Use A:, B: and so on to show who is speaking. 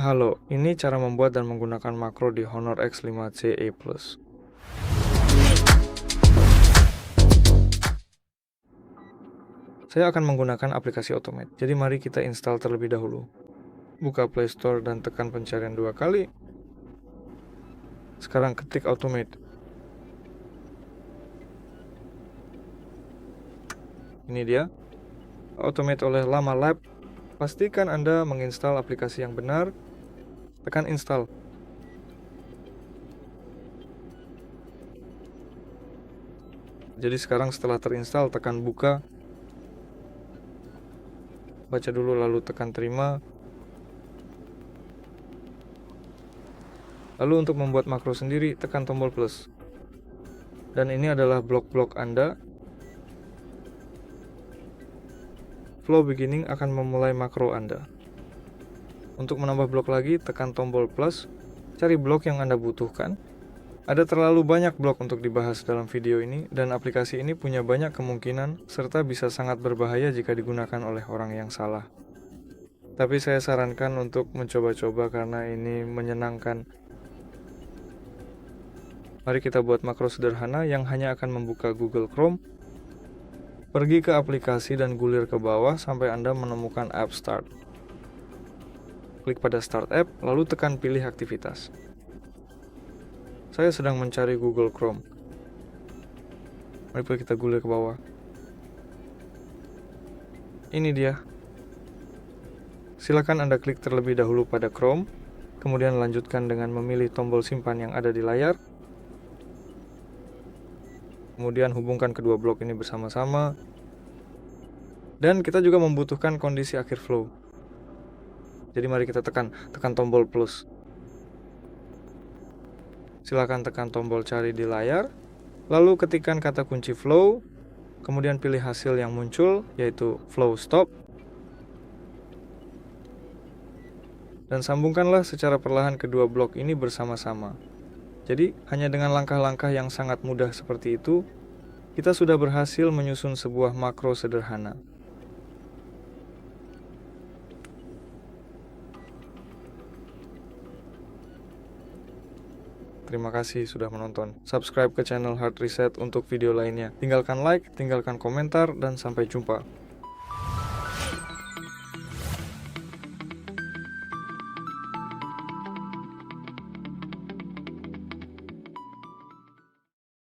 A: Halo, ini cara membuat dan menggunakan makro di Honor X5C E+. Saya akan menggunakan aplikasi Automate, jadi mari kita install terlebih dahulu. Buka Play Store dan tekan pencarian 2 kali. Sekarang ketik Automate. Ini dia, Automate oleh Llama Lab. Pastikan Anda menginstal aplikasi yang benar. Tekan install. Jadi sekarang setelah terinstall, tekan buka. Baca dulu lalu tekan terima. Lalu untuk membuat makro sendiri, tekan tombol plus. Dan ini adalah blok-blok Anda. Flow beginning akan memulai makro Anda. Untuk menambah blok lagi, tekan tombol plus. Cari blok yang Anda butuhkan. Ada terlalu banyak blok untuk dibahas dalam video ini, dan aplikasi ini punya banyak kemungkinan, serta bisa sangat berbahaya jika digunakan oleh orang yang salah. Tapi saya sarankan untuk mencoba-coba karena ini menyenangkan. Mari kita buat makro sederhana yang hanya akan membuka Google Chrome. Pergi ke aplikasi dan gulir ke bawah sampai Anda menemukan App Start. Klik pada Start App, lalu tekan pilih aktivitas. Saya sedang mencari Google Chrome. Mari kita gulir ke bawah. Ini dia. Silakan Anda klik terlebih dahulu pada Chrome, kemudian lanjutkan dengan memilih tombol simpan yang ada di layar. Kemudian hubungkan kedua blok ini bersama-sama. Dan kita juga membutuhkan kondisi akhir flow. Jadi mari kita tekan tombol plus. Silakan tekan tombol cari di layar, lalu ketikkan kata kunci flow, kemudian pilih hasil yang muncul, yaitu flow stop, dan sambungkanlah secara perlahan kedua blok ini bersama-sama. Jadi, hanya dengan langkah-langkah yang sangat mudah seperti itu, kita sudah berhasil menyusun sebuah makro sederhana. Terima kasih sudah menonton. Subscribe ke channel Hard Reset untuk video lainnya. Tinggalkan like, tinggalkan komentar, dan sampai jumpa.